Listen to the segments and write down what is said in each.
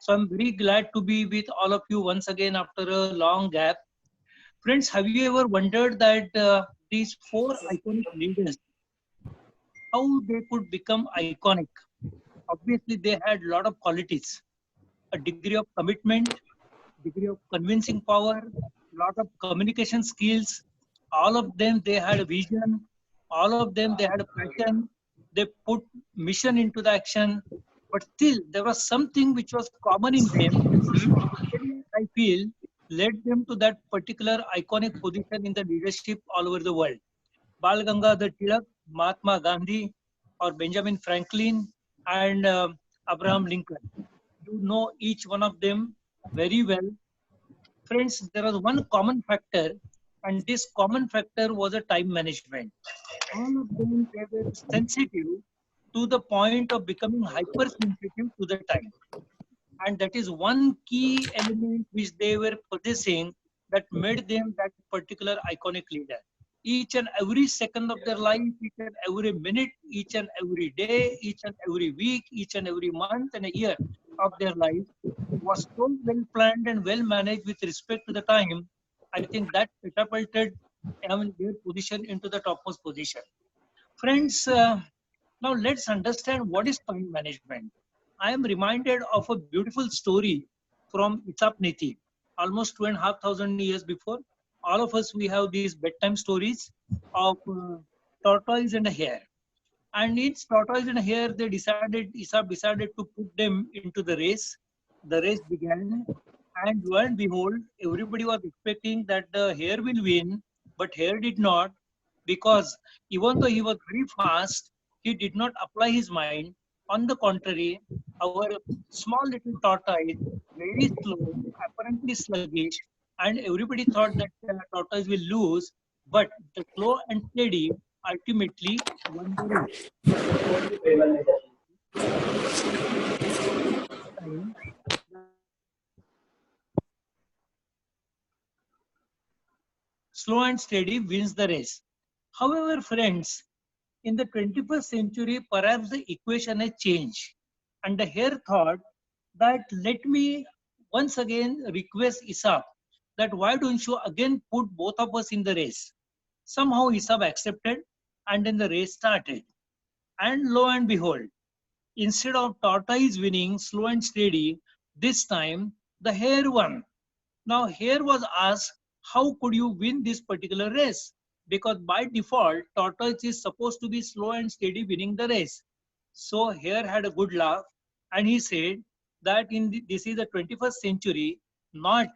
So I'm very glad to be with all of you once again after a long gap. Friends, have you ever wondered that these four iconic leaders, how they could become iconic? Obviously, they had a lot of qualities, a degree of commitment, degree of convincing power, lot of communication skills. All of them, they had a vision. All of them, they had a passion. They put mission into the action. But still, there was something which was common in them, which really, I feel, led them to that particular iconic position in the leadership all over the world. Bal Gangadhar Tilak, Mahatma Gandhi, or Benjamin Franklin, and Abraham Lincoln. You know each one of them very well. Friends, there was one common factor, and this common factor was a time management. All of them, they were sensitive to the point of becoming hypersensitive to the time. And that is one key element which they were possessing that made them that particular iconic leader. Each and every second of their life, each and every minute, each and every day, each and every week, each and every month and a year of their life was so well planned and well managed with respect to the time. I think that catapulted their position into the topmost position. Friends, now let's understand what is time management. I am reminded of a beautiful story from Isap Niti, almost 2,500 years before. All of us, we have these bedtime stories of tortoise and a hare. And each tortoise and hare, Isap decided to put them into the race. The race began, and lo and behold, everybody was expecting that the hare will win, but hare did not, because even though he was very fast, he did not apply his mind. On the contrary, our small little tortoise, very slow, apparently sluggish, and everybody thought that the tortoise will lose, but the slow and steady ultimately won the race. Time, slow and steady wins the race. However, friends, in the 21st century, perhaps the equation has changed. And the hare thought that let me once again request Isab that why don't you again put both of us in the race? Somehow Isab accepted, and then the race started. And lo and behold, instead of tortoise winning slow and steady, this time the hare won. Now hare was asked, how could you win this particular race? Because by default, tortoise is supposed to be slow and steady winning the race. So hare had a good laugh, and he said that this is the 21st century, not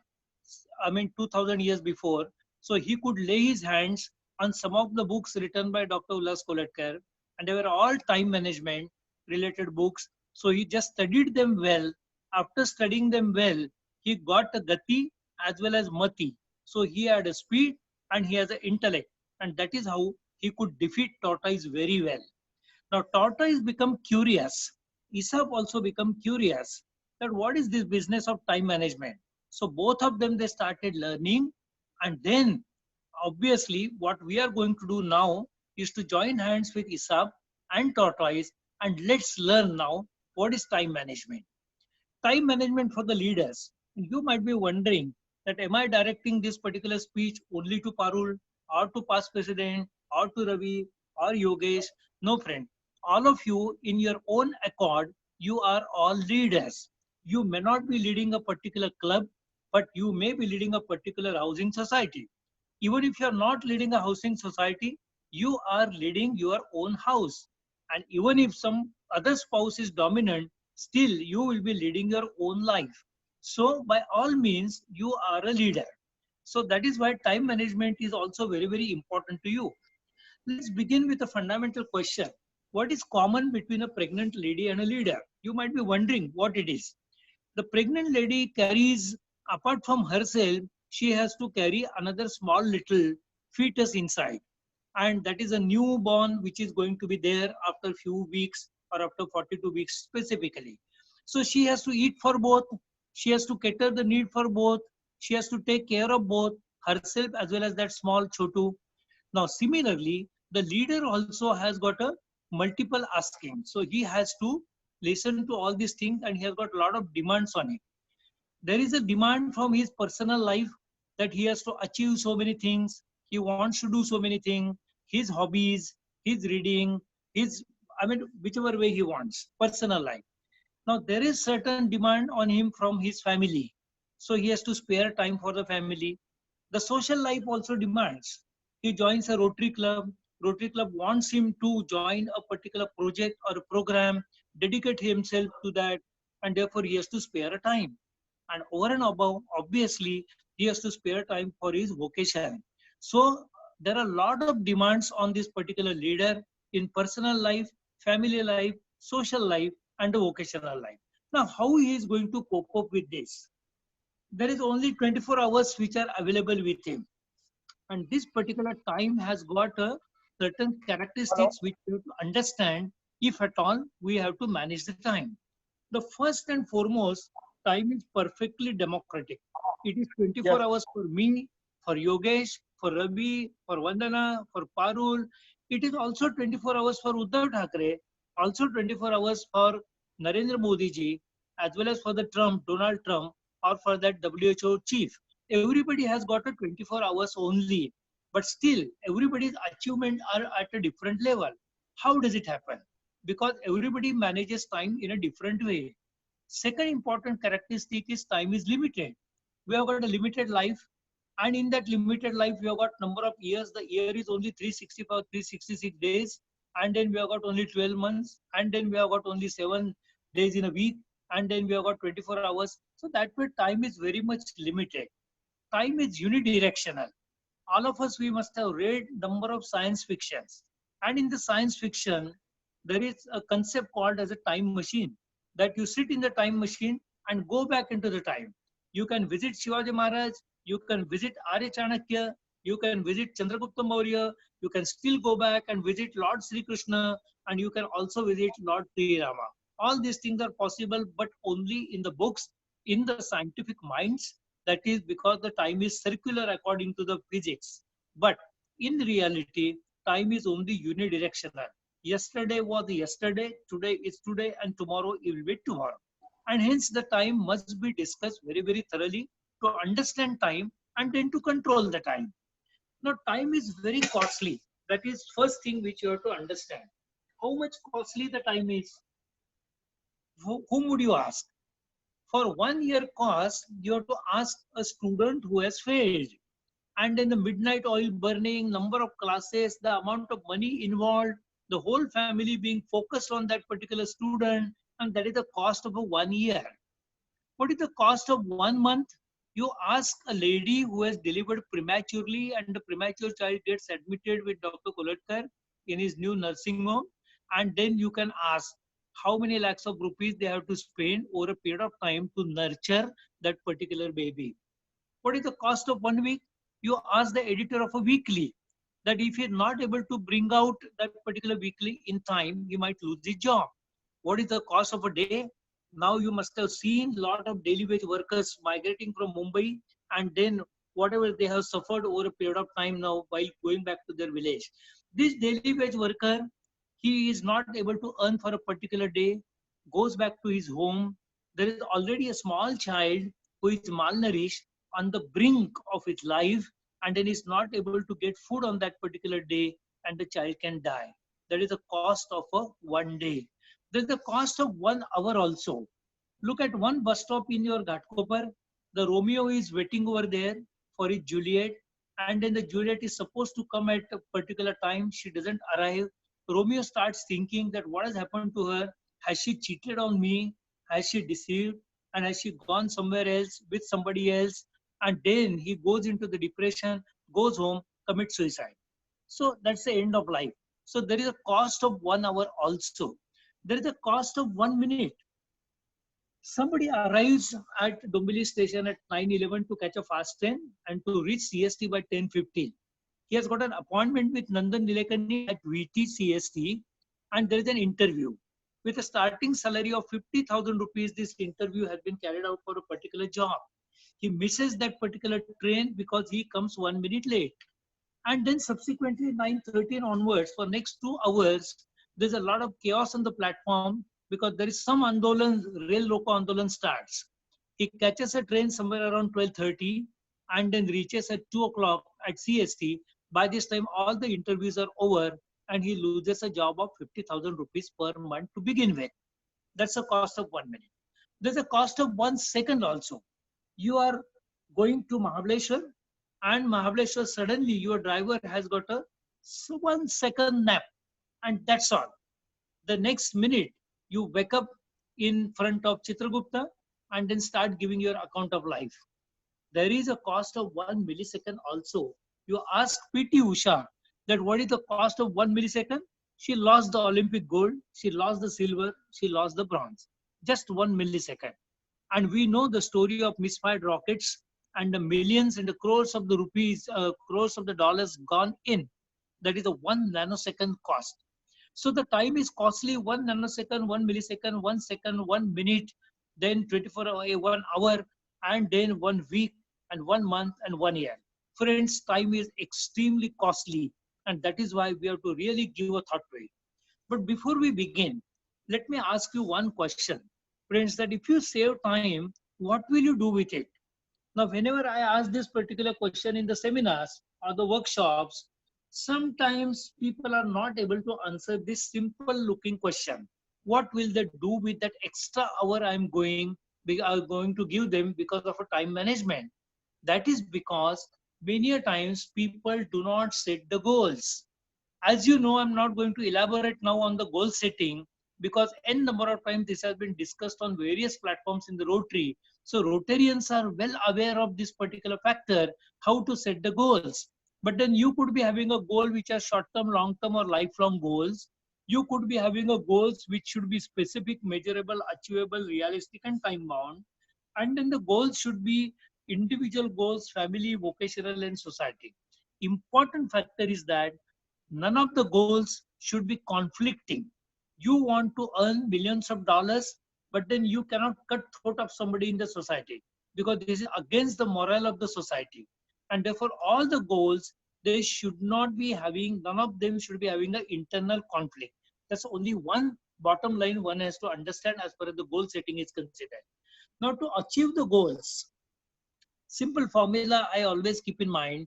2000 years before. So he could lay his hands on some of the books written by Dr. Ullas Koletkar, and they were all time management related books. So he just studied them well. After studying them well, he got a gati as well as mati. So he had a speed and he has an intellect, and that is how he could defeat tortoise very well. Now tortoise become curious. Aesop also become curious that what is this business of time management. So both of them, they started learning, and then obviously what we are going to do now is to join hands with Aesop and tortoise, and let's learn now what is time management. Time management for the leaders. You might be wondering that am I directing this particular speech only to Parul or to past president or to Ravi or Yogesh? No, friend. All of you in your own accord, you are all leaders. You may not be leading a particular club, but you may be leading a particular housing society. Even if you are not leading a housing society, you are leading your own house. And even if some other spouse is dominant, still you will be leading your own life. So by all means, you are a leader. So that is why time management is also very, very important to you. Let's begin with a fundamental question. What is common between a pregnant lady and a leader? You might be wondering what it is. The pregnant lady carries, apart from herself, she has to carry another small little fetus inside. And that is a newborn which is going to be there after few weeks or after 42 weeks specifically. So she has to eat for both. She has to cater the need for both. She has to take care of both herself as well as that small chotu. Now, similarly, the leader also has got a multiple asking. So he has to listen to all these things, and he has got a lot of demands on him. There is a demand from his personal life that he has to achieve so many things. He wants to do so many things. His hobbies, his reading, his, I mean, whichever way he wants, personal life. Now, there is certain demand on him from his family. So he has to spare time for the family. The social life also demands. He joins a Rotary Club. Rotary Club wants him to join a particular project or a program, dedicate himself to that, and therefore he has to spare a time. And over and above, obviously, he has to spare time for his vocation. So there are a lot of demands on this particular leader in personal life, family life, social life, and the vocational life. Now, how he is going to cope up with this? There is only 24 hours which are available with him. And this particular time has got a certain characteristics which we have to understand if at all we have to manage the time. The first and foremost, time is perfectly democratic. It is 24 Yes. hours for me, for Yogesh, for Ravi, for Vandana, for Parul. It is also 24 hours for Uddhav Thackeray, also 24 hours for Narendra Modi ji, as well as for the Donald Trump, or for that WHO chief. Everybody has got a 24 hours only, but still everybody's achievement are at a different level. How does it happen? Because everybody manages time in a different way. Second important characteristic is time is limited. We have got a limited life, and in that limited life, we have got number of years. The year is only 365, 366 days, and then we have got only 12 months, and then we have got only 7 days in a week, and then we have got 24 hours. So that way, time is very much limited. Time is unidirectional. All of us, we must have read number of science fictions, and in the science fiction there is a concept called as a time machine, that you sit in the time machine and go back into the time. You can visit Shivaji Maharaj, you can visit Arya Chanakya, you can visit Chandragupta Maurya, you can still go back and visit Lord Sri Krishna, and you can also visit Lord Sri Rama. All these things are possible, but only in the books, in the scientific minds. That is because the time is circular according to the physics. But in reality, time is only unidirectional. Yesterday was yesterday, today is today, and tomorrow it will be tomorrow. And hence the time must be discussed very, very thoroughly to understand time and then to control the time. Now, time is very costly. That is first thing which you have to understand. How much costly the time is? Whom would you ask? For 1 year course, you have to ask a student who has failed. And then the midnight oil burning, number of classes, the amount of money involved, the whole family being focused on that particular student, and that is the cost of a 1 year. What is the cost of 1 month? You ask a lady who has delivered prematurely and the premature child gets admitted with Dr. Kolatkar in his new nursing home, and then you can ask how many lakhs of rupees they have to spend over a period of time to nurture that particular baby. What is the cost of 1 week? You ask the editor of a weekly that if he is not able to bring out that particular weekly in time, he might lose his job. What is the cost of a day? Now you must have seen a lot of daily wage workers migrating from Mumbai, and then whatever they have suffered over a period of time now while going back to their village. This daily wage worker, he is not able to earn for a particular day, goes back to his home. There is already a small child who is malnourished on the brink of his life, and then is not able to get food on that particular day, and the child can die. That is the cost of a 1 day. There's the cost of 1 hour also. Look at one bus stop in your Ghatkopar. The Romeo is waiting over there for his Juliet, and then the Juliet is supposed to come at a particular time. She doesn't arrive. Romeo starts thinking that what has happened to her? Has she cheated on me? Has she deceived? And has she gone somewhere else with somebody else? And then he goes into the depression, goes home, commits suicide. So that's the end of life. So there is a cost of 1 hour also. There is a cost of 1 minute. Somebody arrives at Dombili station at 9:11 to catch a fast train and to reach CST by 10:15. He has got an appointment with Nandan Nilekani at VT CST, and there is an interview. With a starting salary of 50,000 rupees, this interview has been carried out for a particular job. He misses that particular train because he comes 1 minute late. And then subsequently 9:13 onwards, for next 2 hours, there's a lot of chaos on the platform. because there is some Andolan, Rail Roko Andolan starts. He catches a train somewhere around 12:30 and then reaches at 2 o'clock at CST. By this time, all the interviews are over and he loses a job of 50,000 rupees per month to begin with. That's the cost of 1 minute. There's a cost of 1 second also. You are going to Mahabaleshwar and Mahabaleshwar, suddenly your driver has got a 1 second nap and that's all. The next minute, you wake up in front of Chitragupta and then start giving your account of life. There is a cost of 1 millisecond also. You ask PT Usha that what is the cost of 1 millisecond? She lost the Olympic gold, she lost the silver, she lost the bronze. Just 1 millisecond. And we know the story of misfired rockets and the millions and the crores of the rupees, crores of the dollars gone in. That is a 1 nanosecond cost. So the time is costly, 1 nanosecond, 1 millisecond, 1 second, 1 minute, then 24 hour, 1 hour, and then 1 week, and 1 month, and 1 year. Friends, time is extremely costly, and that is why we have to really give a thought to it. But before we begin, let me ask you one question. Friends, that if you save time, what will you do with it? Now, whenever I ask this particular question in the seminars or the workshops, sometimes people are not able to answer this simple looking question. What will they do with that extra hour I'm going to give them because of a time management? That is because many a times people do not set the goals. As you know, I'm not going to elaborate now on the goal setting because n number of times this has been discussed on various platforms in the Rotary. So Rotarians are well aware of this particular factor, how to set the goals. But then you could be having a goal which are short-term, long-term or lifelong goals. You could be having a goals which should be specific, measurable, achievable, realistic and time-bound. And then the goals should be individual goals, family, vocational and society. Important factor is that none of the goals should be conflicting. You want to earn millions of dollars, but then you cannot cut throat of somebody in the society because this is against the morale of the society. And therefore, all the goals, they should not be having, none of them should be having an internal conflict. That's only one bottom line one has to understand as far as the goal setting is considered. Now, to achieve the goals, simple formula I always keep in mind.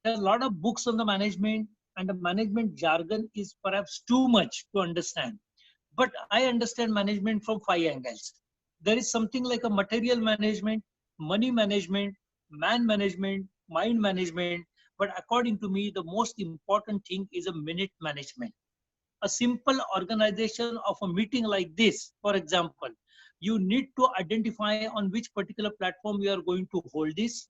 There are a lot of books on the management, and the management jargon is perhaps too much to understand. But I understand management from 5 angles. There is something like a material management, money management, man management, mind management. But according to me, the most important thing is a minute management. A simple organization of a meeting like this, for example, you need to identify on which particular platform you are going to hold this,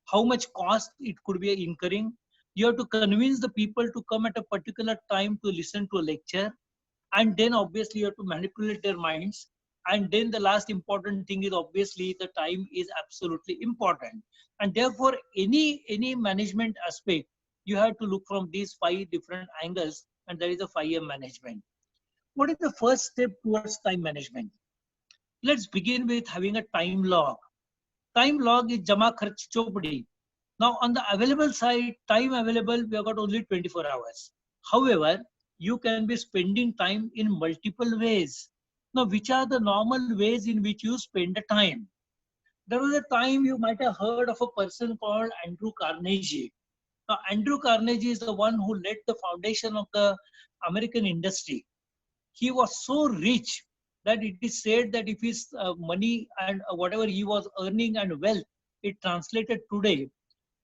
how much cost it could be incurring. You have to convince the people to come at a particular time to listen to a lecture. And then obviously you have to manipulate their minds. And then the last important thing is obviously the time is absolutely important. And therefore, any management aspect, you have to look from these 5 different angles, and there is a 5M management. What is the first step towards time management? Let's begin with having a time log. Time log is Jama Kharch Chopdi. Now on the available side, time available, we have got only 24 hours. However, you can be spending time in multiple ways. Now, which are the normal ways in which you spend the time? There was a time you might have heard of a person called Andrew Carnegie. Now, Andrew Carnegie is the one who led the foundation of the American industry. He was so rich that it is said that if his money and whatever he was earning and wealth, it translated today,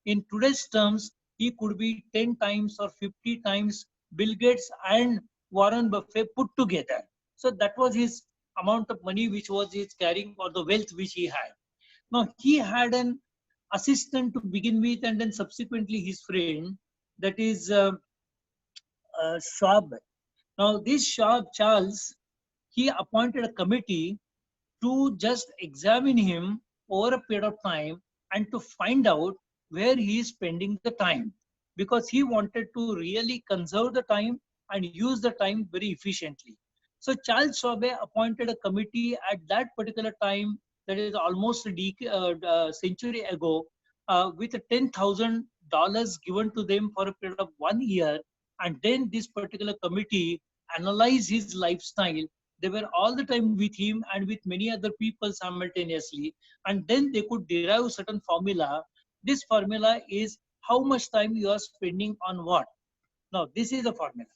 in today's terms, he could be 10 times or 50 times Bill Gates and Warren Buffett put together. So that was his amount of money which was his carrying, or the wealth which he had. Now he had an assistant to begin with, and then subsequently his friend, that is Schwab. Now this Schwab Charles, he appointed a committee to just examine him over a period of time and to find out where he is spending the time, because he wanted to really conserve the time and use the time very efficiently. So Charles Schwab appointed a committee at that particular time, that is almost a century ago, with $10,000 given to them for a period of 1 year. And then this particular committee analyzed his lifestyle They were all the time with him and with many other people simultaneously. And then they could derive certain formula. This formula is how much time you are spending on what. Now, this is the formula.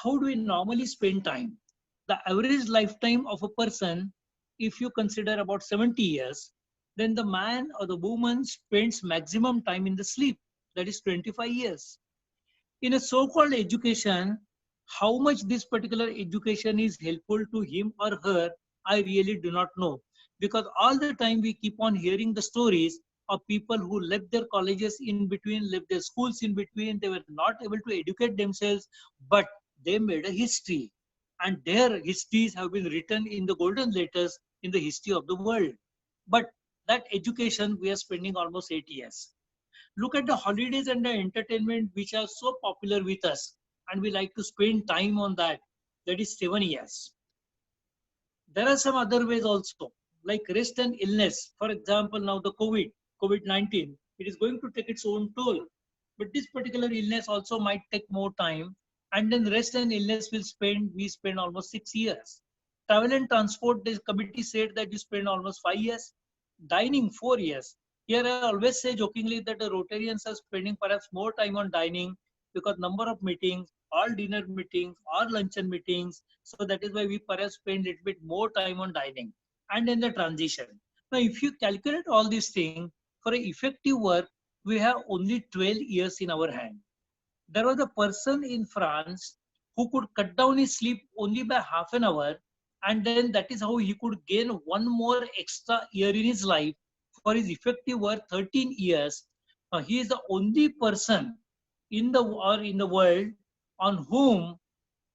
How do we normally spend time? The average lifetime of a person, if you consider about 70 years, then the man or the woman spends maximum time in the sleep. That is 25 years. In a so-called education, how much this particular education is helpful to him or her, I really do not know. Because all the time we keep on hearing the stories of people who left their colleges in between, left their schools in between, they were not able to educate themselves, but they made a history. And their histories have been written in the golden letters in the history of the world. But that education, we are spending almost 8 years. Look at the holidays and the entertainment which are so popular with us, and we like to spend time on that. That is 7 years. There are some other ways also, like rest and illness. For example, now the COVID-19, it is going to take its own toll. But this particular illness also might take more time. And then rest and illness we spend almost 6 years. Travel and transport, the committee said that you spend almost 5 years. Dining, 4 years. Here I always say jokingly that the Rotarians are spending perhaps more time on dining because number of meetings, all dinner meetings, or luncheon meetings. So that is why we perhaps spend a little bit more time on dining and in the transition. Now, if you calculate all these things, for effective work, we have only 12 years in our hand. There was a person in France who could cut down his sleep only by half an hour, and then that is how he could gain one more extra year in his life for his effective work 13 years. He is the only person in the world on whom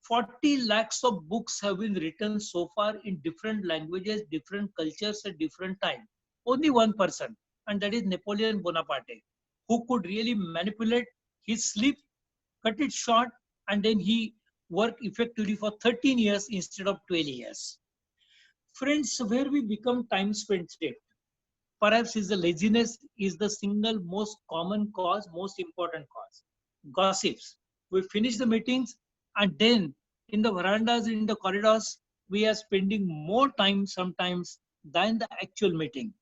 40 lakhs of books have been written so far in different languages, different cultures at different time. Only one person, and that is Napoleon Bonaparte, who could really manipulate his sleep, cut it short, and then he worked effectively for 13 years instead of 12 years. Friends, where we become time spendthrift, perhaps is the laziness is the single most common cause, most important cause. Gossips. We finish the meetings and then in the verandas, in the corridors, we are spending more time sometimes than the actual meeting.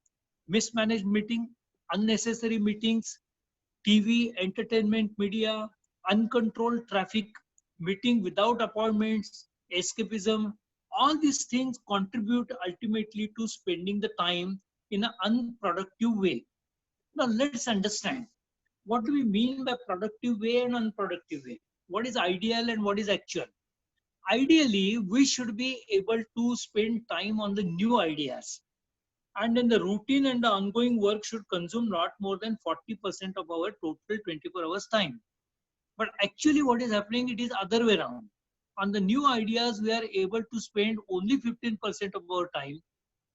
Mismanaged meeting, unnecessary meetings, TV, entertainment media, uncontrolled traffic, meeting without appointments, escapism, all these things contribute ultimately to spending the time in an unproductive way. Now let's understand what do we mean by productive way and unproductive way? What is ideal and what is actual? Ideally, we should be able to spend time on the new ideas. And then the routine and the ongoing work should consume not more than 40% of our total 24 hours time. But actually what is happening, it is other way around. On the new ideas, we are able to spend only 15% of our time,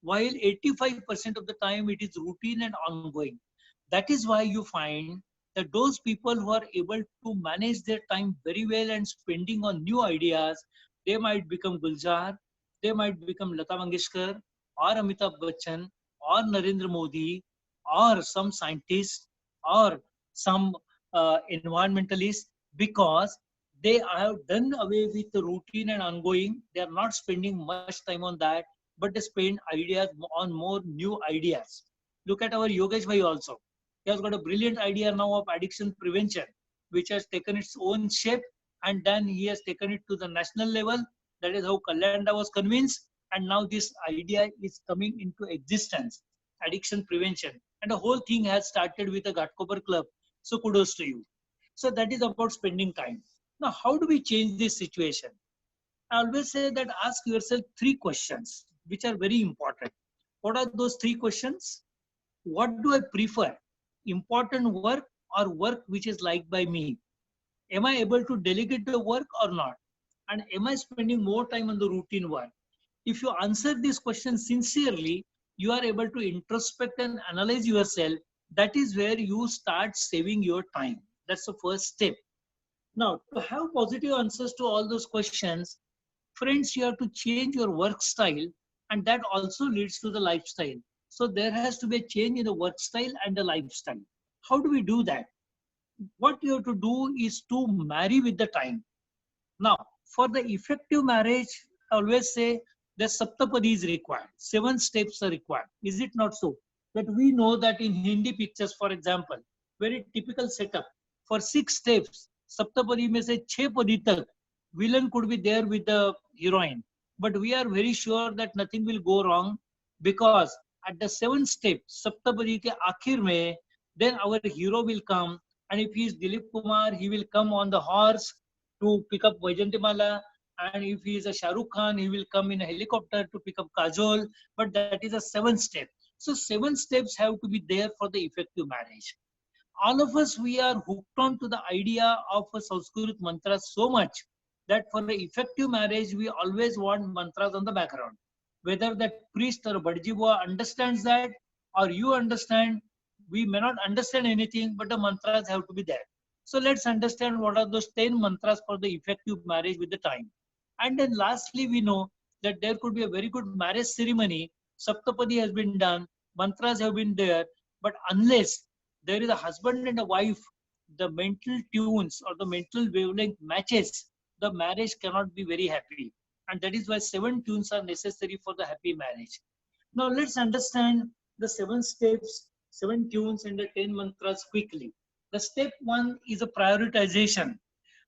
while 85% of the time it is routine and ongoing. That is why you find that those people who are able to manage their time very well and spending on new ideas, they might become Gulzar, they might become Lata Mangeshkar, or Amitabh Bachchan, or Narendra Modi, or some scientist, or some environmentalist, because they have done away with the routine and ongoing. They are not spending much time on that, but they spend ideas on more new ideas. Look at our Yogesh Bhai also. He has got a brilliant idea now of addiction prevention, which has taken its own shape, and then he has taken it to the national level. That is how Kalyanda was convinced, and now this idea is coming into existence, addiction prevention. And the whole thing has started with a Ghatkoper club. So kudos to you. So that is about spending time. Now, how do we change this situation? I always say that ask yourself three questions, which are very important. What are those three questions? What do I prefer? Important work or work which is liked by me? Am I able to delegate the work or not? And am I spending more time on the routine work? If you answer these questions sincerely, you are able to introspect and analyze yourself. That is where you start saving your time. That's the first step. Now, to have positive answers to all those questions, friends, you have to change your work style, and that also leads to the lifestyle. So there has to be a change in the work style and the lifestyle. How do we do that? What you have to do is to marry with the time. Now, for the effective marriage, I always say that Saptapadi is required. 7 steps are required. Is it not so? That we know that in Hindi pictures, for example, very typical setup. For 6 steps, Saptapadi may say 6 padi tak, villain could be there with the heroine. But we are very sure that nothing will go wrong because at the 7th step, Saptapadi ke akhir mein, then our hero will come. And if he is Dilip Kumar, he will come on the horse to pick up Vaijantimala. And if he is a Shah Rukh Khan, he will come in a helicopter to pick up Kajol. But that is a 7th step. So 7 steps have to be there for the effective marriage. All of us, we are hooked on to the idea of a Sanskrit mantra so much that for the effective marriage, we always want mantras on the background. Whether that priest or Badjibua understands that or you understand, we may not understand anything, but the mantras have to be there. So let's understand what are those 10 mantras for the effective marriage with the time. And then lastly, we know that there could be a very good marriage ceremony. Saptapadi has been done, mantras have been there, but unless there is a husband and a wife, the mental tunes or the mental wavelength matches, the marriage cannot be very happy. And that is why 7 tunes are necessary for the happy marriage. Now let's understand the 7 steps, 7 tunes and the 10 mantras quickly. The step 1 is a prioritization.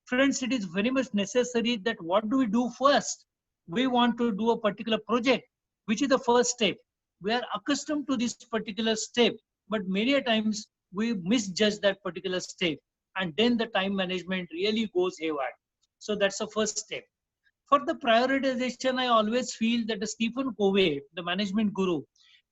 Friends, it is very much necessary that what do we do first? We want to do a particular project, which is the first step. We are accustomed to this particular step, but many a times we misjudge that particular step, and then the time management really goes haywire. So that's the first step. For the prioritization, I always feel that Stephen Covey, the management guru,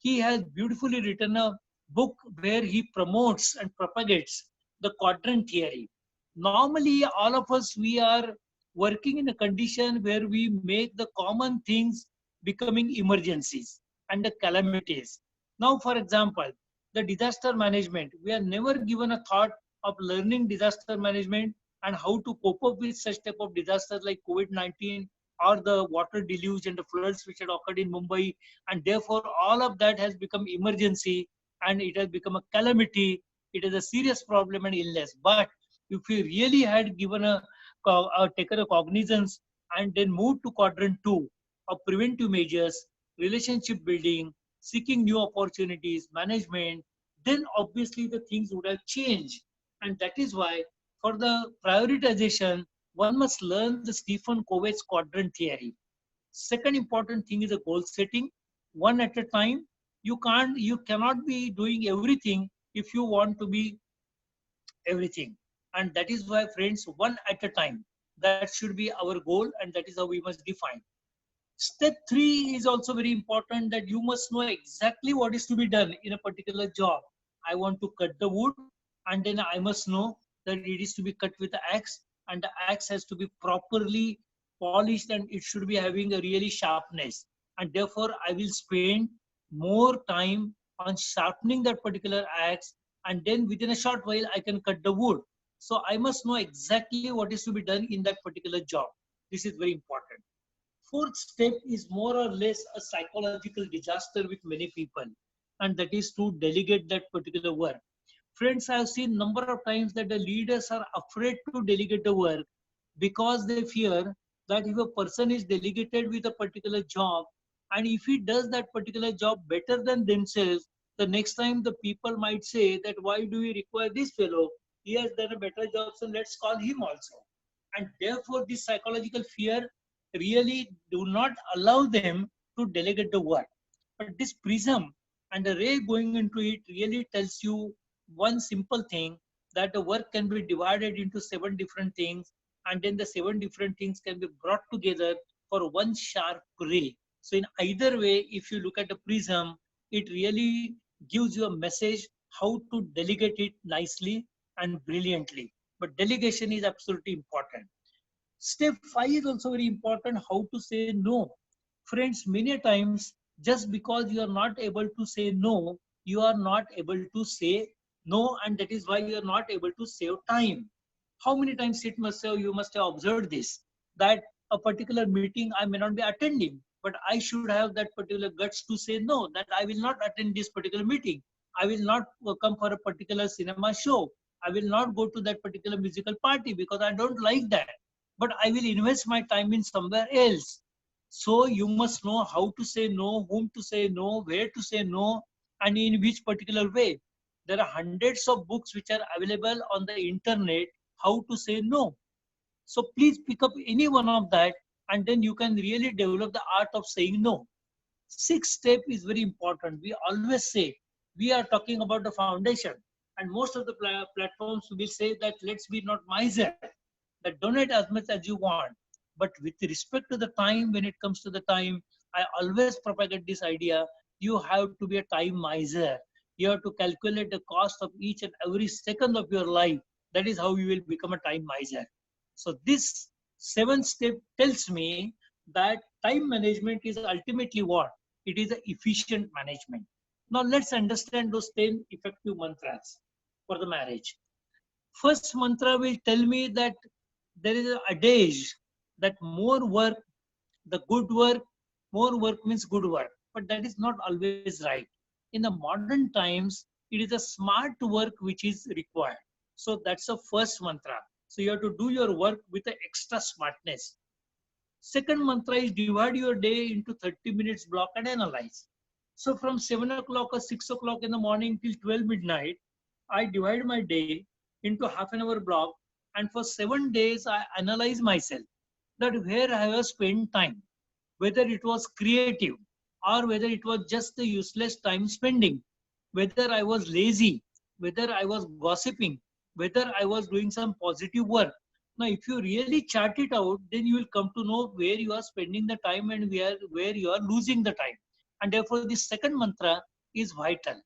he has beautifully written a book where he promotes and propagates the quadrant theory. Normally, all of us, we are working in a condition where we make the common things becoming emergencies and the calamities. Now, for example, the disaster management, we are never given a thought of learning disaster management and how to cope up with such type of disasters like COVID-19 or the water deluge and the floods which had occurred in Mumbai. And therefore, all of that has become emergency and it has become a calamity. It is a serious problem and illness. But if we really had given taken a cognizance and then moved to quadrant 2 of preventive measures, relationship building, seeking new opportunities, management, then obviously the things would have changed. And that is why for the prioritization, one must learn the Stephen Covey's quadrant theory. Second important thing is a goal setting, one at a time. You cannot be doing everything if you want to be everything. And that is why, friends, one at a time. That should be our goal, and that is how we must define. Step 3 is also very important that you must know exactly what is to be done in a particular job. I want to cut the wood, and then I must know that it is to be cut with the axe, and the axe has to be properly polished and it should be having a really sharpness. And therefore, I will spend more time on sharpening that particular axe, and then within a short while, I can cut the wood. So I must know exactly what is to be done in that particular job. This is very important. Fourth step is more or less a psychological disaster with many people, and that is to delegate that particular work. Friends, I have seen number of times that the leaders are afraid to delegate the work because they fear that if a person is delegated with a particular job, and if he does that particular job better than themselves, the next time the people might say that why do we require this fellow? He has done a better job, so let's call him also. And therefore, this psychological fear really do not allow them to delegate the work. But this prism and the ray going into it really tells you one simple thing, that the work can be divided into 7 different things, and then the 7 different things can be brought together for one sharp ray. So in either way, if you look at the prism, it really gives you a message how to delegate it nicely and brilliantly. But delegation is absolutely important. Step 5 is also very important, how to say no. Friends, many times, just because you are not able to say no, you are not able to say no, and that is why you are not able to save time. How many times you must have observed this, that a particular meeting I may not be attending, but I should have that particular guts to say no, that I will not attend this particular meeting. I will not come for a particular cinema show. I will not go to that particular musical party because I don't like that, but I will invest my time in somewhere else. So you must know how to say no, whom to say no, where to say no, and in which particular way. There are hundreds of books which are available on the internet how to say no. So please pick up any one of that, and then you can really develop the art of saying no. Sixth step is very important. We always say we are talking about the foundation, and most of the platforms will say that let's be not miser, that donate as much as you want. But with respect to the time, when it comes to the time, I always propagate this idea. You have to be a time miser. You have to calculate the cost of each and every second of your life. That is how you will become a time miser. So this seventh step tells me that time management is ultimately what? It is a efficient management. Now let's understand those 10 effective mantras for the marriage. First mantra will tell me that there is an adage that more work means good work. But that is not always right. In the modern times, it is a smart work which is required. So that's the first mantra. So you have to do your work with the extra smartness. Second mantra is divide your day into 30 minutes block and analyze. So from 7 o'clock or 6 o'clock in the morning till 12 midnight, I divide my day into half an hour block, and for 7 days I analyze myself that where I have spent time, whether it was creative or whether it was just the useless time spending, whether I was lazy, whether I was gossiping, whether I was doing some positive work. Now, if you really chart it out, then you will come to know where you are spending the time and where you are losing the time. And therefore, the second mantra is vital.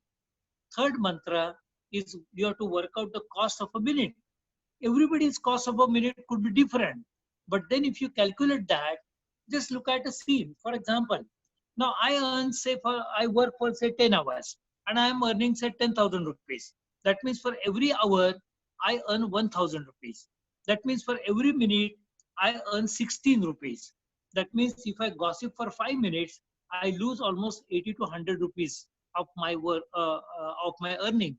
Third mantra is you have to work out the cost of a minute. Everybody's cost of a minute could be different. But then if you calculate that, just look at a scene. For example, now I work for say 10 hours and I am earning say 10,000 rupees. That means for every hour, I earn 1,000 rupees. That means for every minute, I earn 16 rupees. That means if I gossip for 5 minutes, I lose almost 80 to 100 rupees of my work, of my earning.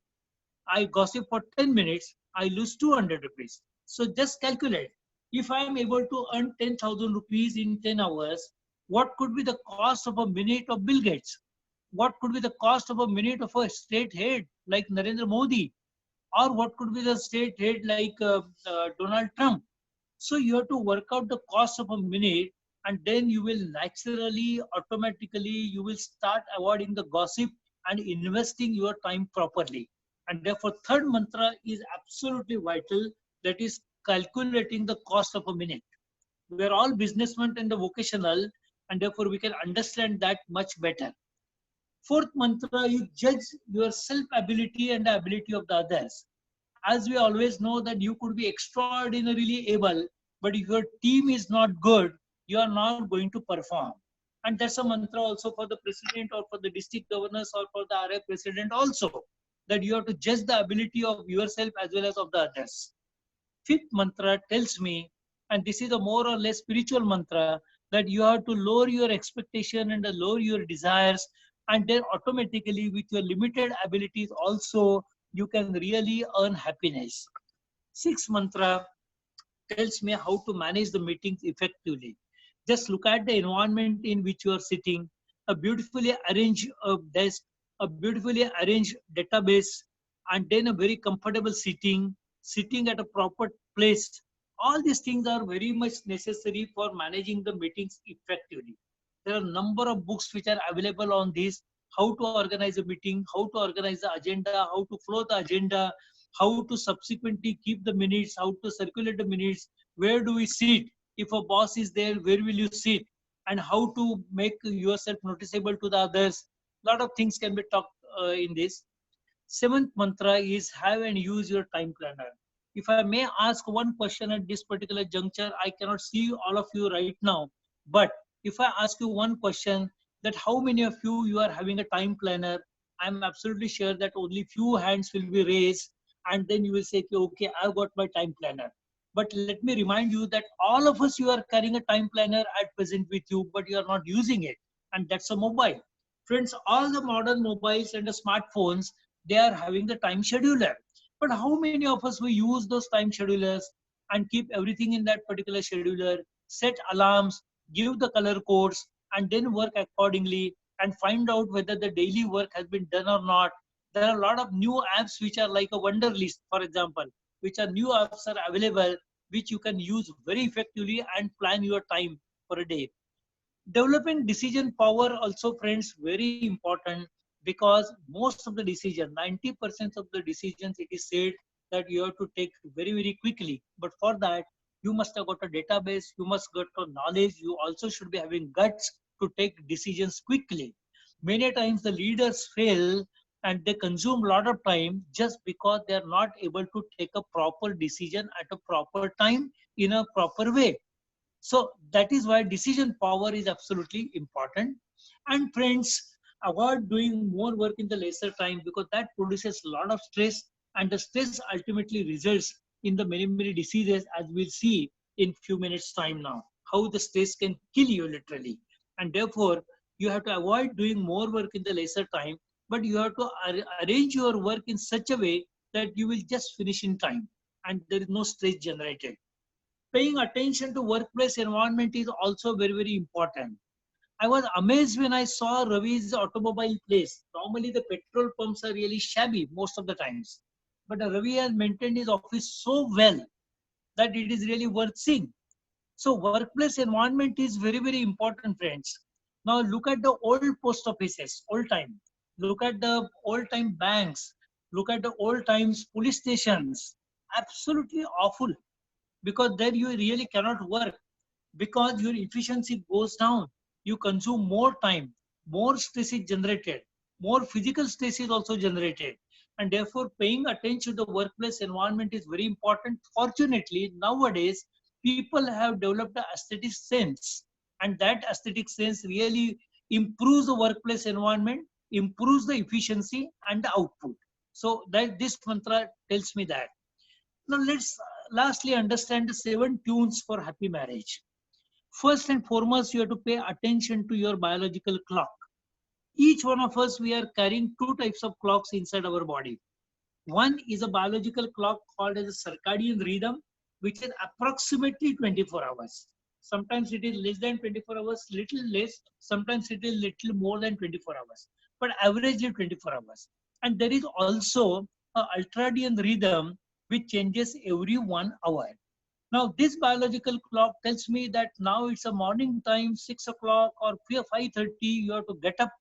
I gossip for 10 minutes, I lose 200 rupees. So just calculate. If I am able to earn 10,000 rupees in 10 hours, what could be the cost of a minute of Bill Gates? What could be the cost of a minute of a state head like Narendra Modi? Or what could be the state head like Donald Trump? So you have to work out the cost of a minute, and then you will naturally, automatically, you will start avoiding the gossip and investing your time properly. And therefore, third mantra is absolutely vital. That is calculating the cost of a minute. We are all businessmen in the vocational, and therefore we can understand that much better. Fourth mantra, you judge your self ability and the ability of the others. As we always know that you could be extraordinarily able, but if your team is not good, you are not going to perform. And that's a mantra also for the president or for the district governors or for the RA president also, that you have to judge the ability of yourself as well as of the others. Fifth mantra tells me, and this is a more or less spiritual mantra, that you have to lower your expectation and lower your desires, and then automatically with your limited abilities also you can really earn happiness. Sixth mantra tells me how to manage the meetings effectively. Just look at the environment in which you are sitting, a beautifully arranged desk, a beautifully arranged database, and then a very comfortable sitting at a proper place. All these things are very much necessary for managing the meetings effectively. There are a number of books which are available on this, how to organize a meeting, how to organize the agenda, how to flow the agenda, how to subsequently keep the minutes, how to circulate the minutes, where do we sit? If a boss is there, where will you sit? And how to make yourself noticeable to the others. A lot of things can be talked in this. Seventh mantra is have and use your time planner. If I may ask one question at this particular juncture, I cannot see all of you right now. But if I ask you one question, that how many of you are having a time planner, I'm absolutely sure that only few hands will be raised, and then you will say, okay, I've got my time planner. But let me remind you that all of us, you are carrying a time planner at present with you, but you are not using it. And that's a mobile. Friends, all the modern mobiles and the smartphones, they are having the time scheduler. But how many of us we use those time schedulers and keep everything in that particular scheduler, set alarms, give the color codes, and then work accordingly and find out whether the daily work has been done or not. There are a lot of new apps which are like a wonder list, for example, which are new apps are available, which you can use very effectively and plan your time for a day. Developing decision power also, friends, very important, because most of the decision, 90% of the decisions, it is said that you have to take very quickly. But for that, you must have got a database, you must got a knowledge, you also should be having guts to take decisions quickly. Many times the leaders fail and they consume a lot of time just because they are not able to take a proper decision at a proper time in a proper way. So that is why decision power is absolutely important. And friends, avoid doing more work in the lesser time, because that produces a lot of stress, and the stress ultimately results in the many diseases, as we'll see in few minutes time now, how the stress can kill you literally. And therefore, you have to avoid doing more work in the lesser time, but you have to arrange your work in such a way that you will just finish in time and there is no stress generated. Paying attention to workplace environment is also very important. I was amazed when I saw Ravi's automobile place. Normally the petrol pumps are really shabby most of the times. But Ravi has maintained his office so well that it is really worth seeing. So workplace environment is very important, friends. Now look at the old post offices, old time. Look at the old time banks. Look at the old times police stations. Absolutely awful, because there you really cannot work, because your efficiency goes down. You consume more time, more stress is generated, more physical stress is also generated. And therefore, paying attention to the workplace environment is very important. Fortunately, nowadays, people have developed the aesthetic sense, and that aesthetic sense really improves the workplace environment, improves the efficiency and the output. So that this mantra tells me that. Now let's lastly understand the 7 tunes for happy marriage. First and foremost, you have to pay attention to your biological clock. Each one of us, we are carrying two types of clocks inside our body. One is a biological clock called as a circadian rhythm, which is approximately 24 hours. Sometimes it is less than 24 hours, little less. Sometimes it is little more than 24 hours, but averagely 24 hours. And there is also a ultradian rhythm, which changes every 1 hour. Now, this biological clock tells me that now it's a morning time, 6 o'clock or 5:30, you have to get up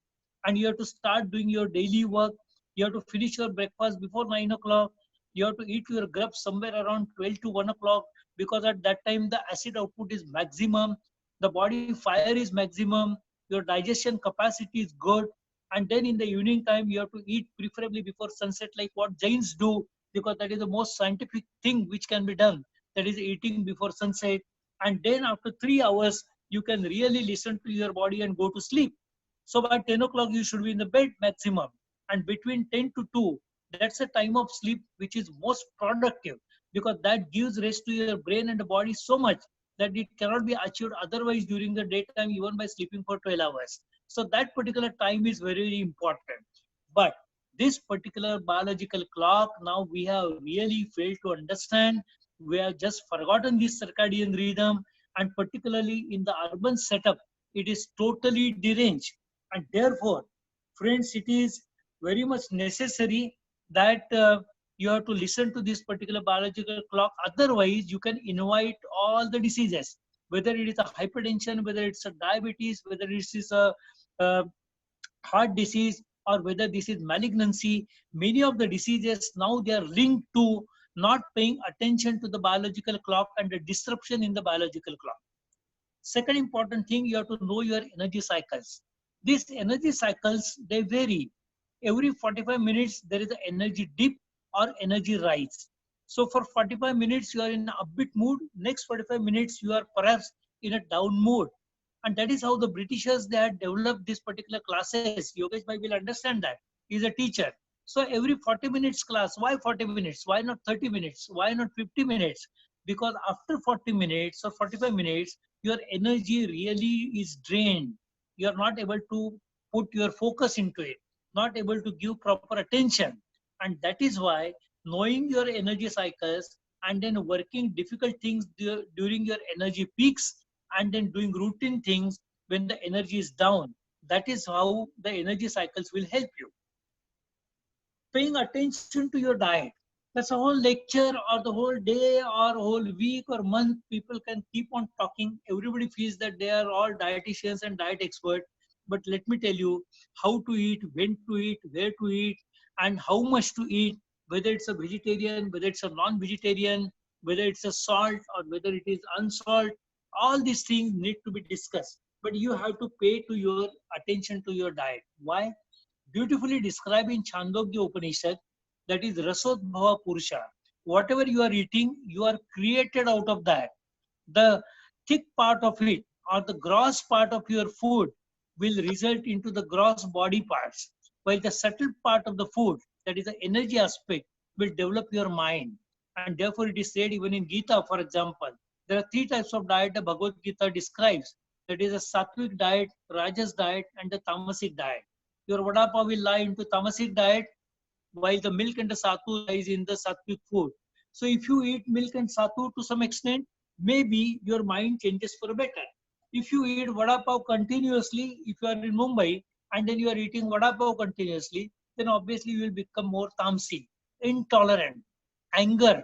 and you have to start doing your daily work. You have to finish your breakfast before 9 o'clock. You have to eat your grubs somewhere around 12 to 1 o'clock, because at that time the acid output is maximum, the body fire is maximum, your digestion capacity is good. And then in the evening time, you have to eat preferably before sunset, like what Jains do, because that is the most scientific thing which can be done, that is eating before sunset. And then after 3 hours, you can really listen to your body and go to sleep. So by 10 o'clock, you should be in the bed maximum. And between 10 to 2, that's a time of sleep which is most productive, because that gives rest to your brain and the body so much that it cannot be achieved otherwise during the daytime, even by sleeping for 12 hours. So that particular time is very important. But this particular biological clock, now we have really failed to understand. We have just forgotten this circadian rhythm, and particularly in the urban setup, it is totally deranged. And therefore, friends, it is very much necessary that you have to listen to this particular biological clock. Otherwise, you can invite all the diseases, whether it is a hypertension, whether it's a diabetes, whether it is a uh, heart disease, or whether this is malignancy. Many of the diseases now, they are linked to not paying attention to the biological clock and the disruption in the biological clock. Second important thing, you have to know your energy cycles. These energy cycles, they vary. Every 45 minutes, there is an energy dip or energy rise. So for 45 minutes, you are in an upbeat mood. Next 45 minutes, you are perhaps in a down mood. And that is how the Britishers, they had developed this particular classes. Yogesh Bhai will understand that. He is a teacher. So every 40 minutes class, why 40 minutes? Why not 30 minutes? Why not 50 minutes? Because after 40 minutes or 45 minutes, your energy really is drained. You are not able to put your focus into it, not able to give proper attention. And that is why knowing your energy cycles and then working difficult things during your energy peaks and then doing routine things when the energy is down. That is how the energy cycles will help you. Paying attention to your diet. That's a whole lecture or the whole day or whole week or month. People can keep on talking. Everybody feels that they are all dietitians and diet experts. But let me tell you how to eat, when to eat, where to eat, and how much to eat, whether it's a vegetarian, whether it's a non-vegetarian, whether it's a salt or whether it is unsalt. All these things need to be discussed. But you have to pay to your attention to your diet. Why? Beautifully described in Chandogya Upanishad, that is Rasodbhava Purusha. Whatever you are eating, you are created out of that. The thick part of it or the gross part of your food will result into the gross body parts, while the subtle part of the food, that is the energy aspect, will develop your mind. And therefore, it is said even in Gita, for example, there are three types of diet the Bhagavad Gita describes. That is a sattvic diet, rajas diet, and the tamasic diet. Your vada pav will lie into tamasic diet, while the milk and the sattu lies in the sattvic food. So if you eat milk and sattu to some extent, maybe your mind changes for better. If you eat vada pav continuously, if you are in Mumbai and then you are eating vada pav continuously, then obviously you will become more tamsi, intolerant, anger.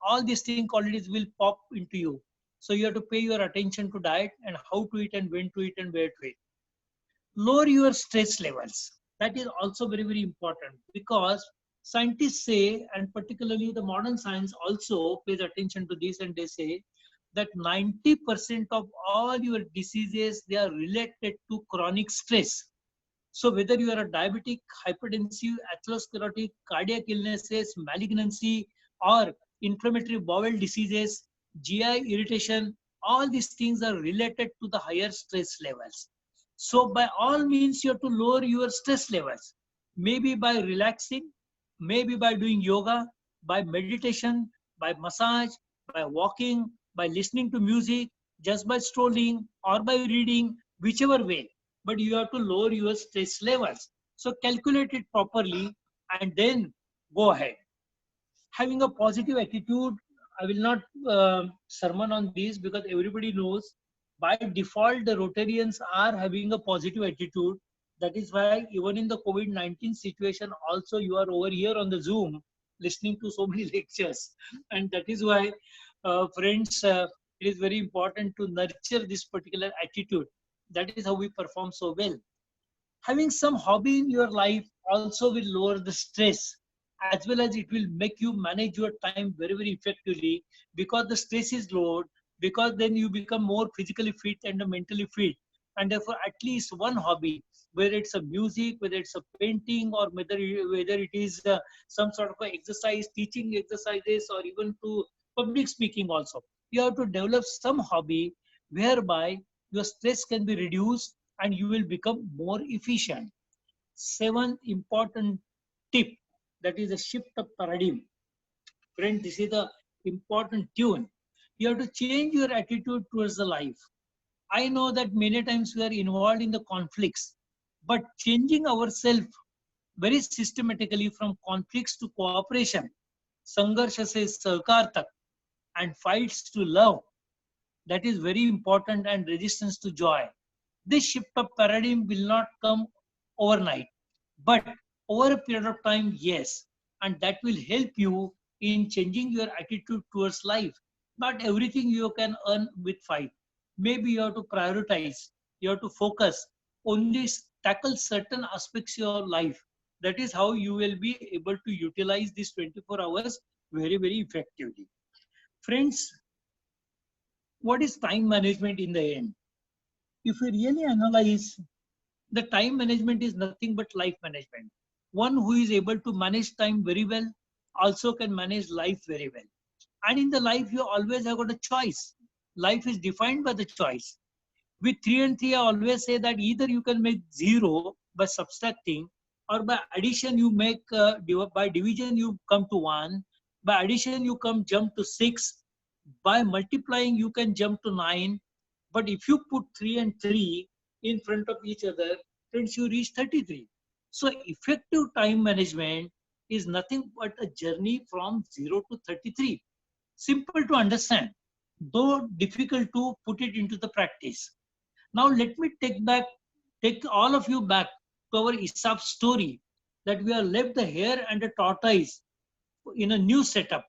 All these things qualities will pop into you. So you have to pay your attention to diet and how to eat and when to eat and where to eat. Lower your stress levels. That is also very, very important, because scientists say, and particularly the modern science also pays attention to this, and they say that 90% of all your diseases, they are related to chronic stress. So whether you are a diabetic, hypertensive, atherosclerotic, cardiac illnesses, malignancy, or inflammatory bowel diseases, GI irritation, all these things are related to the higher stress levels. So by all means, you have to lower your stress levels. Maybe by relaxing, maybe by doing yoga, by meditation, by massage, by walking, by listening to music, just by strolling or by reading, whichever way. But you have to lower your stress levels. So calculate it properly and then go ahead. Having a positive attitude, I will not sermon on this because everybody knows by default the Rotarians are having a positive attitude. That is why even in the COVID-19 situation also you are over here on the Zoom listening to so many lectures. And that is why friends, it is very important to nurture this particular attitude. That is how we perform so well. Having some hobby in your life also will lower the stress, as well as it will make you manage your time very, very effectively, because the stress is lowered, because then you become more physically fit and mentally fit. And therefore, at least one hobby, whether it's a music, whether it's a painting, or whether it is some sort of a exercise, teaching exercises, or even to public speaking also. You have to develop some hobby whereby your stress can be reduced and you will become more efficient. Seventh important tip, that is a shift of paradigm. Friend, this is the important tune. You have to change your attitude towards the life. I know that many times we are involved in the conflicts, but changing ourselves very systematically from conflicts to cooperation, sangarsha se sahkartak, and fights to love, that is very important, and resistance to joy. This shift of paradigm will not come overnight, but over a period of time, yes. And that will help you in changing your attitude towards life. Not everything you can earn with fight. Maybe you have to prioritize, you have to focus, only tackle certain aspects of your life. That is how you will be able to utilize these 24 hours very, very effectively. Friends, what is time management in the end? If we really analyze, the time management is nothing but life management. One who is able to manage time very well also can manage life very well. And in the life, you always have got a choice. Life is defined by the choice. With 3 and 3, I always say that either you can make 0 by subtracting, or by addition you make, by division you come to 1, by addition you come jump to 6, by multiplying you can jump to 9. But if you put 3 and 3 in front of each other, friends, you reach 33. So effective time management is nothing but a journey from 0 to 33. Simple to understand. though difficult to put it into the practice. Now let me take all of you back to our Aesop story, that we are left the hare and the tortoise in a new setup.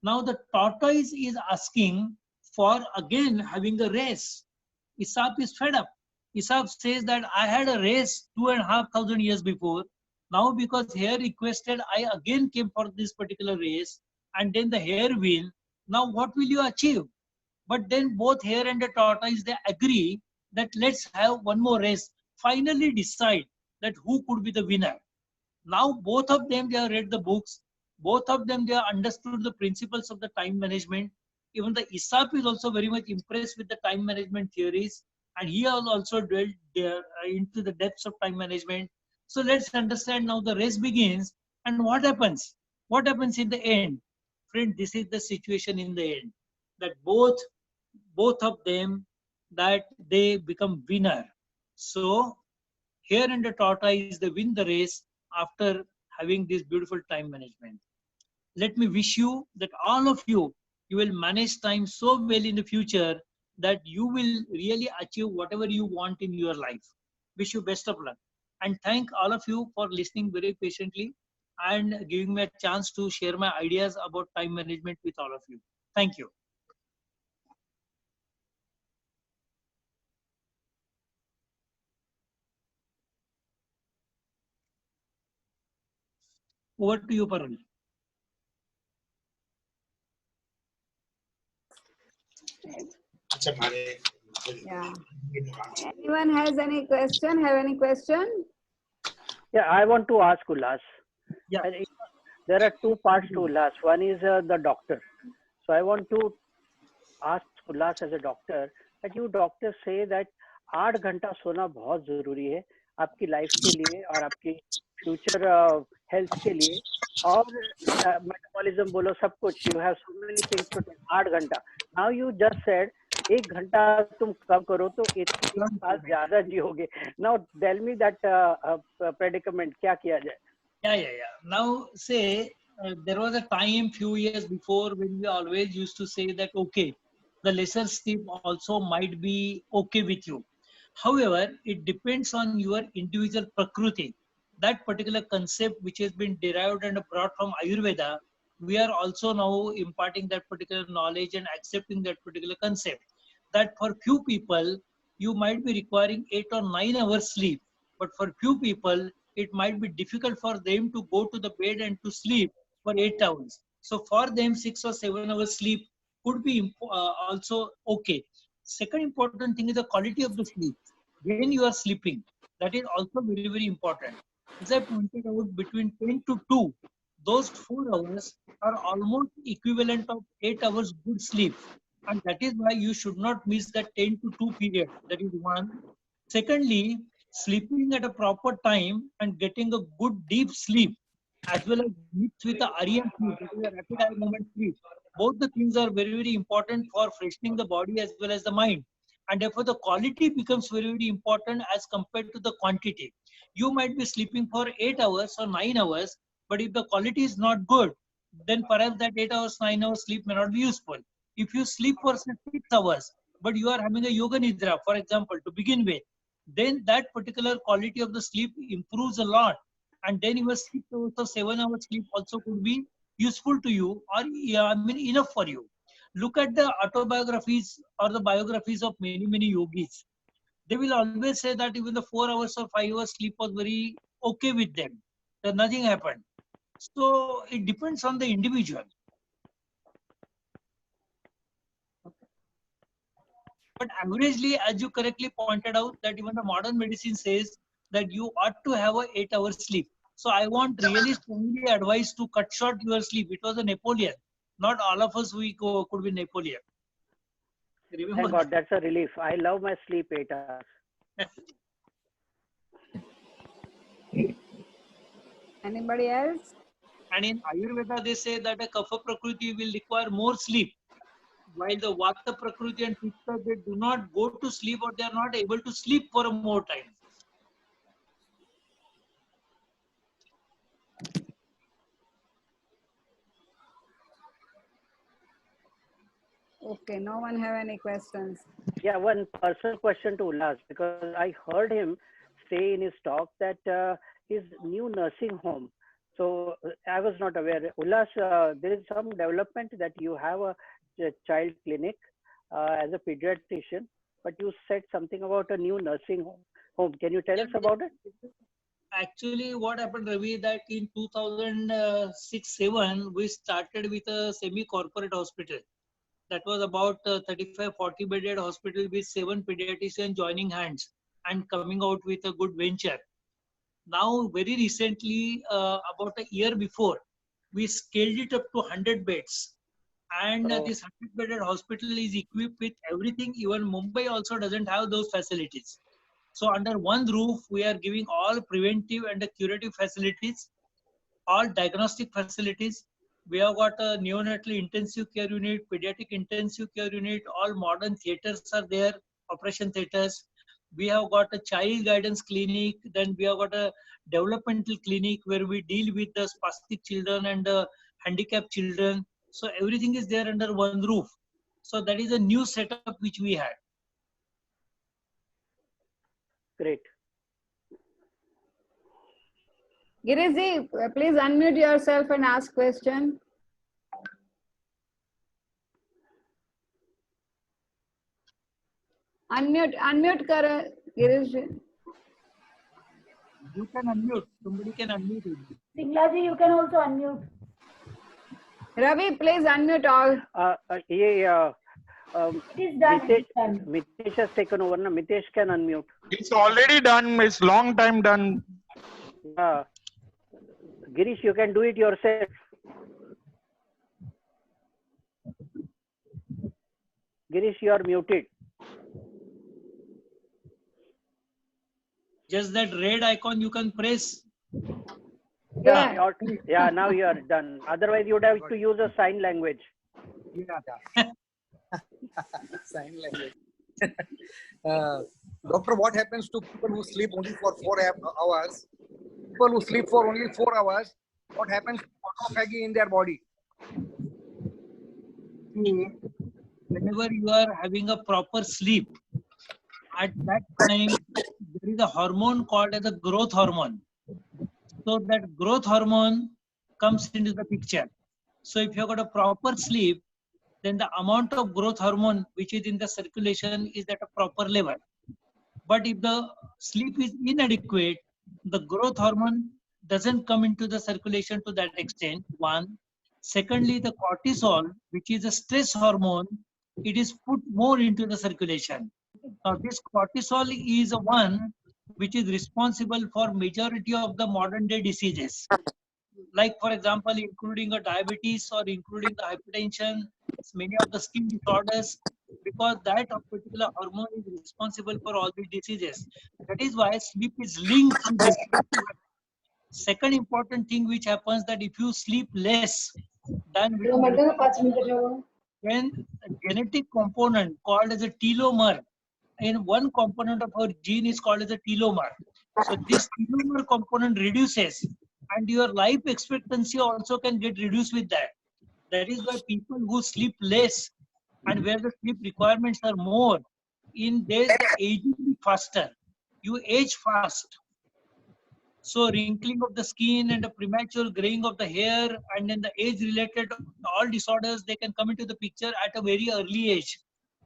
Now the tortoise is asking for again having a race. Aesop is fed up. Aesop says that I had a race 2,500 years before. Now because hare requested, I again came for this particular race, and then the hare win. Now what will you achieve? But then both hare and the tortoise, they agree that let's have one more race. Finally decide that who could be the winner. Now both of them, they have read the books. Both of them, they have understood the principles of the time management. Even the Aesop is also very much impressed with the time management theories, and he has also dwelled there into the depths of time management. So let's understand now the race begins, and what happens? What happens in the end? Friend, this is the situation in the end, that both of them, that they become winner. So hare and the tortoise, they win the race after having this beautiful time management. Let me wish you that all of you, you will manage time so well in the future that you will really achieve whatever you want in your life. Wish you best of luck. And thank all of you for listening very patiently and giving me a chance to share my ideas about time management with all of you. Thank you. Over to you, Parul. Yeah. Anyone has any question? Have any question? Yeah, I want to ask Ullas. Yeah. There are two parts to Ullas. One is the doctor. So I want to ask Ullas as a doctor that you doctors say that 8 घंटा सोना बहुत जरूरी है आपकी life के लिए और आपकी फ्यूचर हेल्थ के लिए और मेटाबॉलिज्म बोलो सब कुछ you have so many things to take 8 घंटा नाउ यू जस्ट सेड 1 घंटा तुम कम करो तो 1 साल ज्यादा जियोगे now tell me that predicament क्या किया जाए Yeah. Now, say there was a time few years before when we always used to say that, okay, the lesser sleep also might be okay with you. However, it depends on your individual prakruti. That particular concept which has been derived and brought from Ayurveda, we are also now imparting that particular knowledge and accepting that particular concept. That for few people, you might be requiring 8 or 9 hours sleep, but for few people, it might be difficult for them to go to the bed and to sleep for 8 hours. So for them, 6 or 7 hours sleep could be also okay. Second important thing is the quality of the sleep. When you are sleeping, that is also very important. As I pointed out, between 10 to 2, those 4 hours are almost equivalent of 8 hours good sleep. And that is why you should not miss that 10 to 2 period. That is one. Secondly, sleeping at a proper time and getting a good deep sleep as well as mixed with the REM sleep, that is a rapid eye movement sleep. Both the things are very important for freshening the body as well as the mind. And therefore, the quality becomes very important as compared to the quantity. You might be sleeping for 8 hours or 9 hours, but if the quality is not good, then perhaps that 8 hours, 9 hours sleep may not be useful. If you sleep for say, 6 hours, but you are having a yoga nidra, for example, to begin with, then that particular quality of the sleep improves a lot. And then your 6 hours or 7 hours sleep also could be useful to you, or yeah, I mean enough for you. Look at the autobiographies or the biographies of many yogis. They will always say that even the 4 hours or 5 hours sleep was very okay with them. That nothing happened. So it depends on the individual. But averagely, as you correctly pointed out, that even the modern medicine says that you ought to have a 8 hours sleep. So I want really strongly advise to cut short your sleep. It was a Napoleon. Not all of us could be Napoleon. Remember thank God that's a relief I love my sleep 8 hours Anybody else? And in Ayurveda, they say that a Kapha Prakriti will require more sleep, while the Vata Prakriti and Pitta, they do not go to sleep or they are not able to sleep for a more time. Okay, no one have any questions. Yeah, one personal question to Ullas, because I heard him say in his talk that his new nursing home. So I was not aware. Ullas, there is some development that you have a child clinic as a pediatrician, but you said something about a new nursing home. Can you tell us about it? Actually, what happened, Ravi, that in 2006-7, we started with a semi-corporate hospital. That was about 35-40 bedded hospital with 7 pediatricians joining hands and coming out with a good venture. Now, very recently, about a year before, we scaled it up to 100 beds. And this 100 bedded hospital is equipped with everything. Even Mumbai also doesn't have those facilities. So under one roof, we are giving all preventive and curative facilities, all diagnostic facilities. We have got a neonatal intensive care unit, pediatric intensive care unit, all modern theaters are there, operation theaters. We have got a child guidance clinic, then we have got a developmental clinic where we deal with the spastic children and handicapped children. So everything is there under one roof. So that is a new setup which we had. Great. Giriji, please unmute yourself and ask question. Unmute kar, Girish. You can unmute. Somebody can unmute you. Singlaji, you can also unmute. Ravi, please unmute all. It is done. Mitesh has taken over. Na? Mitesh can unmute. It's already done. It's long time done. Girish, you can do it yourself. Girish, you are muted. Just that red icon you can press. Yeah. Yeah, now you are done. Otherwise, you would have to use a sign language. Yeah. Sign language. Doctor, what happens to people who sleep only for 4 hours? People who sleep for only 4 hours, what happens to autophagy in their body? See, whenever you are having a proper sleep, at that time there is a hormone called as a growth hormone. So that growth hormone comes into the picture. So if you have got a proper sleep, then the amount of growth hormone which is in the circulation is at a proper level. But if the sleep is inadequate, the growth hormone doesn't come into the circulation to that extent, one. Secondly, the cortisol, which is a stress hormone, it is put more into the circulation. Now, this cortisol is one which is responsible for majority of the modern day diseases. Like, for example, including a diabetes or including the hypertension, many of the skin disorders, because that particular hormone is responsible for all these diseases. That is why sleep is linked to this. Second important thing which happens, that if you sleep less than then a genetic component called as a telomere, in one component of our gene is called as a telomere. So this telomere component reduces, and your life expectancy also can get reduced with that. That is why people who sleep less and where the sleep requirements are more, in days the aging is faster. You age fast. So wrinkling of the skin and the premature graying of the hair and then the age-related all disorders, they can come into the picture at a very early age.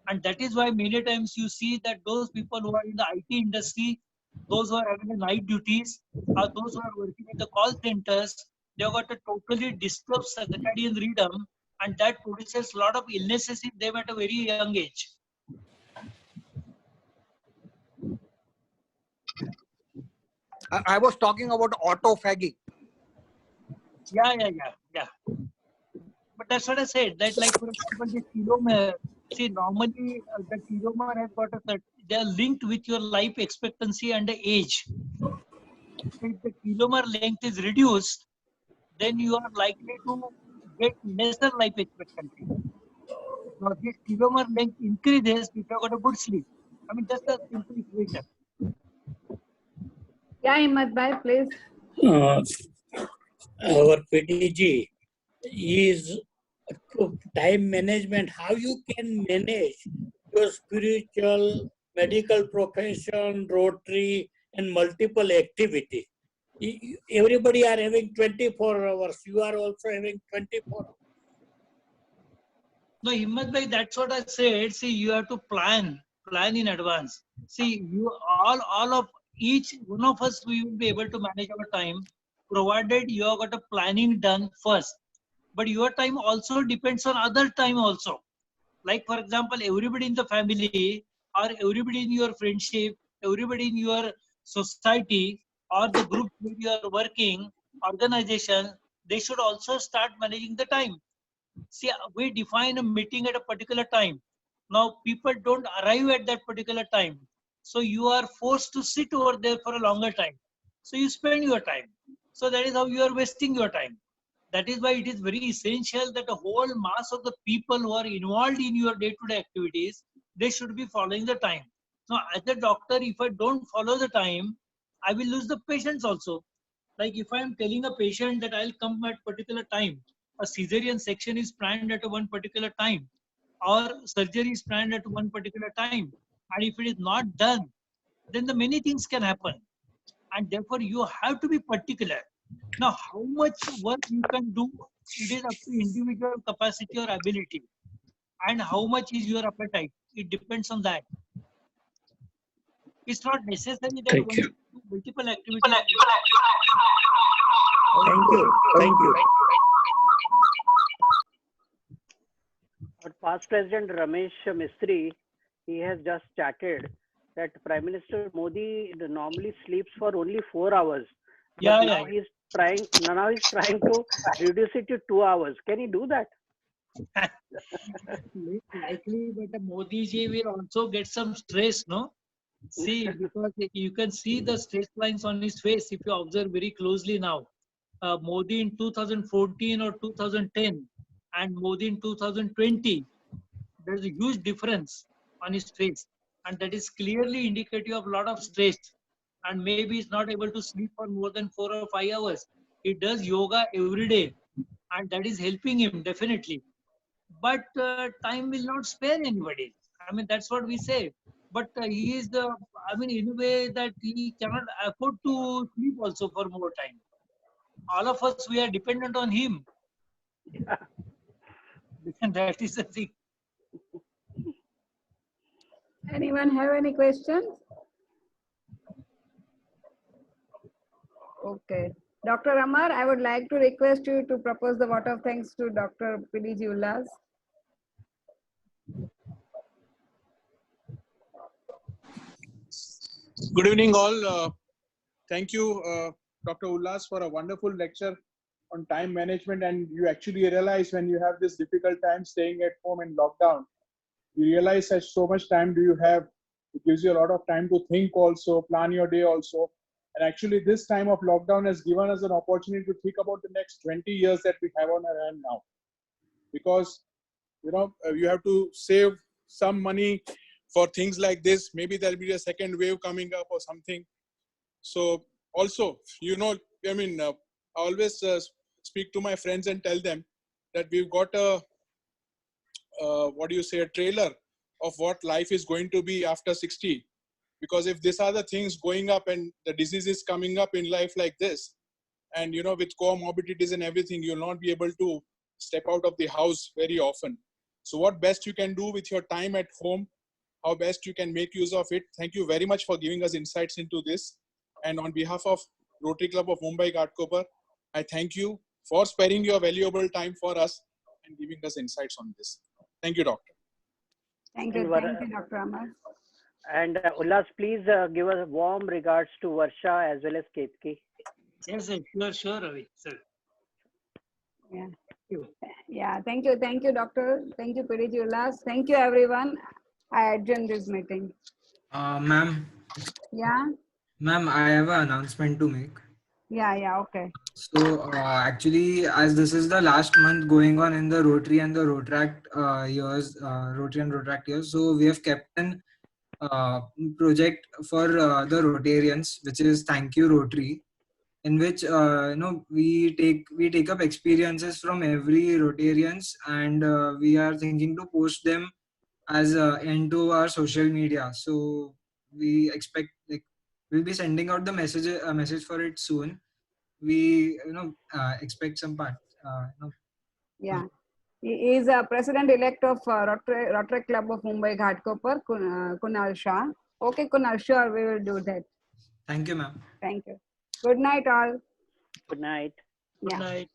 And that is why many times you see that those people who are in the IT industry, those who are having the night duties, or those who are working in the call centers, they've got a totally disturbed circadian rhythm, and that produces a lot of illnesses in them at a very young age. I was talking about autophagy. Yeah. But that's what I said. That, like, for example, the telomere. See, normally the telomere has got they are linked with your life expectancy and the age. If the telomere length is reduced, then you are likely to get lesser life expectancy. Now, this telomere length increases if you have got a good sleep. I mean, just a simple equation. Yeah, Himmat bhai, please. Our PTG is time management, how you can manage your spiritual, medical profession, Rotary, and multiple activity. Everybody are having 24 hours. You are also having 24 hours. No, Himmat bhai, that's what I said. See, you have to plan in advance. See, you all of each one of us, we will be able to manage our time, provided you have got a planning done first. But your time also depends on other time also. Like for example, everybody in the family or everybody in your friendship, everybody in your society or the group where you are working, organization, they should also start managing the time. See, we define a meeting at a particular time. Now, people don't arrive at that particular time. So you are forced to sit over there for a longer time. So you spend your time. So that is how you are wasting your time. That is why it is very essential that the whole mass of the people who are involved in your day-to-day activities, they should be following the time. Now, as a doctor, if I don't follow the time, I will lose the patients also. Like if I am telling a patient that I'll come at particular time, a cesarean section is planned at one particular time, or surgery is planned at one particular time, and if it is not done, then the many things can happen, and therefore you have to be particular. Now, how much work you can do, it is up to individual capacity or ability, and how much is your appetite. It depends on that. It's not necessary that Thank one you. should do multiple activities. Thank you. Thank you. But past President Ramesh Mistry, he has just chatted that Prime Minister Modi normally sleeps for only 4 hours. But Yeah, now yeah. he's trying to reduce it to 2 hours. Can he do that? Likely, but Modi ji will also get some stress, no? See, because you can see the stress lines on his face if you observe very closely now. Modi in 2014 or 2010 and Modi in 2020, there's a huge difference on his face. And that is clearly indicative of a lot of stress. And maybe he's not able to sleep for more than 4 or 5 hours. He does yoga every day. And that is helping him definitely. But time will not spare anybody. I mean, that's what we say. But he is the, I mean, in a way that he cannot afford to sleep also for more time. All of us, we are dependent on him. And that is the thing. Anyone have any questions? Okay. Dr. Amar, I would like to request you to propose the vote of thanks to Dr. PDG Ullas. Good evening, all. Thank you, Dr. Ullas, for a wonderful lecture on time management. And you actually realize when you have this difficult time staying at home in lockdown, you realize that so much time do you have. It gives you a lot of time to think also, plan your day also. And actually, this time of lockdown has given us an opportunity to think about the next 20 years that we have on our hand now. Because, you have to save some money for things like this. Maybe there'll be a second wave coming up or something. So also, I always speak to my friends and tell them that we've got a trailer of what life is going to be after 60. Because if these are the things going up and the diseases coming up in life like this, and with comorbidities and everything, you'll not be able to step out of the house very often. So what best you can do with your time at home, how best you can make use of it. Thank you very much for giving us insights into this. And on behalf of Rotary Club of Mumbai Ghatkopar, I thank you for sparing your valuable time for us and giving us insights on this. Thank you, Doctor. Thank you, Dr. Amar. And Ullas, please give us warm regards to Varsha as well as Ketki. Yes, sure, Ravi, sir. Yeah. Yeah, thank you, Doctor. Thank you, PDG Ullas. Thank you, everyone. I adjourn this meeting. Ma'am. Yeah. Ma'am, I have an announcement to make. Yeah, okay. So actually, as this is the last month going on in the Rotary and the Rotaract years, Rotary and Rotaract years, so we have kept an project for the Rotarians, which is Thank You Rotary. in which we take up experiences from every Rotarians, and we are thinking to post them as into our social media. So we expect, like, we'll be sending out the message for it soon. We expect some part. Yeah. He is a president-elect of Rotary Club of Mumbai Ghatkopar, Kunal Shah. Okay, Kunal, sure, we will do that. Thank you, ma'am. Thank you. Good night, all. Good night. Good Yeah. night.